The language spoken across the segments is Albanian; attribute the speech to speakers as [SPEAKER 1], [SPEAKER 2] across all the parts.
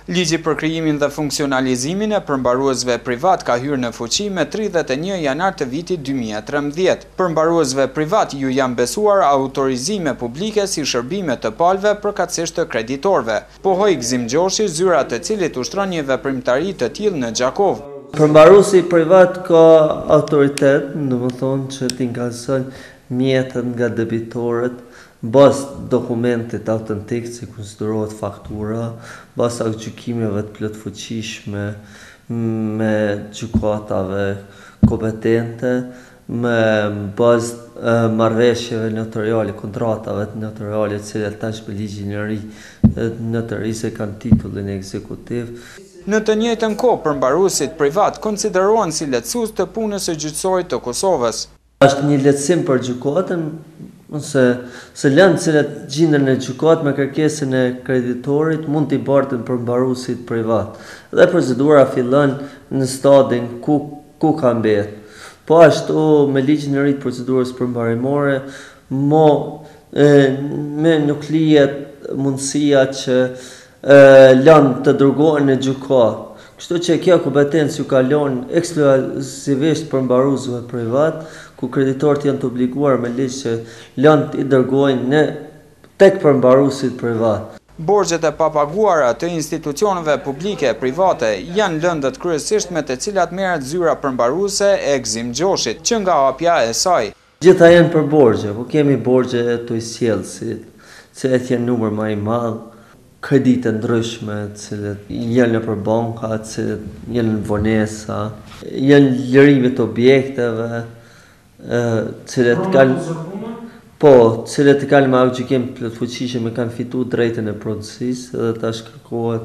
[SPEAKER 1] Ligji për krijimin dhe funksionalizimin e përmbaruesve privat ka hyrë në fuqi me 31 janar të vitit 2013. Përmbaruesve privat ju janë besuar autorizime publike si shërbime të palëve përkatësisht të kreditorëve. Pohoi Gzim Gjoshi, zyra të cilit ushtron një veprimtari të tillë në Gjakov.
[SPEAKER 2] Përmbaruesi privat ka autoritet, domethënë që t'inkason mjetët nga debitorët, bazë dokumentit autentik që konsiderohet faktura, bazë gjykimeve të plotfuqishme me gjykatave kompetente, me bazë marrëveshjeve notariale, kontratave notariale, të cilat tash për ligjin e ri notarisë kanë titullin ekzekutiv.
[SPEAKER 1] Në të njëjtën kohë, përmbaruesit privat konsiderohen si lehtësues të punës së gjyqësorit të Kosovës.
[SPEAKER 2] Është një lehtësim për gjykatën, se lëndë cilat gjenden në gjykatë me kërkesën e kreditorit mund t'i bartën përmbaruesit privat. Dhe procedura fillon në stadin ku ka mbetë. Po ashtu me ligjin e ri të procedurës përmbarimore, me nuk lihet mundësia që lëndë të dërgohen në gjykatë. Kështu që kjo kompetencë ju kalon ekskluzivisht përmbaruesve privat, ku kreditorët janë të obliguar me ligj që lëndët i dërgojnë tek përmbaruesit privat.
[SPEAKER 1] Borxhet e papaguara të institucioneve publike private janë lëndët kryesisht me të cilat merret zyra përmbaruese e Gzim Gjoshit, që nga hapja e saj.
[SPEAKER 2] Gjitha janë për borxhe, po kemi borxhe të sjellësit, që janë numër më i madh. Kredite ndryshme, cilët janë nëpër banka, cilët janë në vonesa, janë lërime të objekteve, cilët kanë me gjykim plotfuqishëm e kanë fituar drejtën e pronësisë dhe tash kërkohet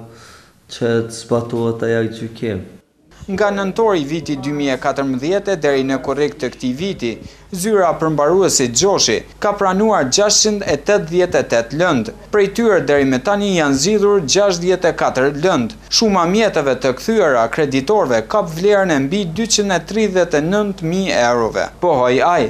[SPEAKER 2] që të zbatohet ai gjykim.
[SPEAKER 1] Nga nëntori viti 2014 deri në korrik të këtij viti, zyra përmbaruesit Gjoshi ka pranuar 688 lëndë. Prej tyre deri me tani janë zgjidhur 64 lëndë. Shuma mjeteve të kthyera kreditorëve kap vlerën e mbi 239.000 eurove. Pohoi ai.